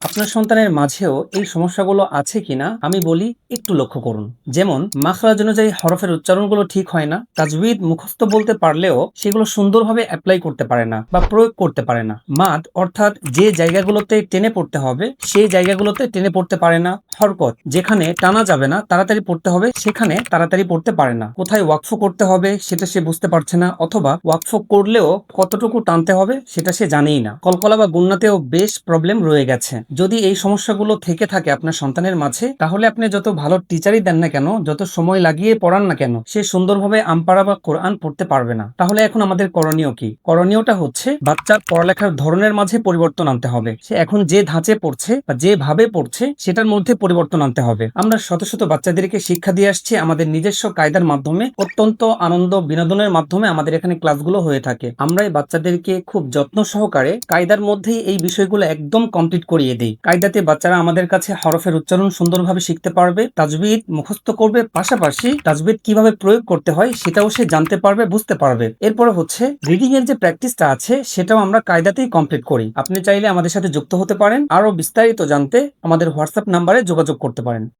আপনার সন্তানের মাঝেও এই সমস্যাগুলো আছে কিনা আমি বলি একটু লক্ষ্য করুন। যেমন মাখরাজ অনুযায়ী হরফের উচ্চারণগুলো ঠিক হয় না, তাজবিদ মুখস্থ বলতে পারলেও সেগুলো সুন্দরভাবে অ্যাপ্লাই করতে পারে না বা প্রয়োগ করতে পারে না। মাদ অর্থাৎ যে জায়গাগুলোতে টেনে পড়তে হবে সেই জায়গাগুলোতে টেনে পড়তে পারে না। হরকত যেখানে টানা যাবে না, তাড়াতাড়ি পড়তে হবে, সেখানে তাড়াতাড়ি পড়তে পারে না। কোথায় ওয়াকফ করতে হবে সেটা সে বুঝতে পারছে না, অথবা ওয়াকফ করলেও কতটুকু টানতে হবে সেটা সে জানেই না। কলকলা বা গুণনাতেও বেশ প্রবলেম রয়ে গেছে। যদি এই সমস্যাগুলো থেকে থাকে আপনার সন্তানের মাঝে, তাহলে আপনি যত ভালো টিচারই দেন না কেন, যত সময় লাগিয়ে পড়ান না কেন, সে সুন্দরভাবে আমপারা বা কোরআন পড়তে পারবে না। তাহলে এখন আমাদের করণীয় কি? করণীয়টা হচ্ছে বাচ্চার পড়ালেখার ধরনের মাঝে পরিবর্তন আনতে হবে। সে এখন যে ধাঁচে পড়ছে বা যেভাবে পড়ছে সেটার মধ্যে পরিবর্তন আনতে হবে। আমরা শত শত বাচ্চাদেরকে শিক্ষা দিয়ে আসছি আমাদের নিজস্ব কায়দার মাধ্যমে, অত্যন্ত আনন্দ বিনোদনের মাধ্যমে আমাদের এখানে ক্লাসগুলো হয়ে থাকে। আমরা এই বাচ্চাদেরকে খুব যত্ন সহকারে কায়দার মধ্যেই এই বিষয়গুলো একদম কমপ্লিট করিয়ে দিই। কায়দাতে বাচ্চারা আমাদের কাছে হরফের উচ্চারণ সুন্দরভাবে শিখতে পারবে, তাজবিদ মুখস্থ করবে, পাশাপাশি তাজবিদ কিভাবে প্রয়োগ করতে হয় সেটাও সে জানতে পারবে, বুঝতে পারবে। এরপরে হচ্ছে রিডিং এর যে প্র্যাকটিসটা আছে সেটাও আমরা কায়দাতেই কমপ্লিট করি। আপনি চাইলে আমাদের সাথে যুক্ত হতে পারেন, আরো বিস্তারিত জানতে আমাদের হোয়াটসঅ্যাপ নাম্বারে যোগাযোগ করতে পারেন।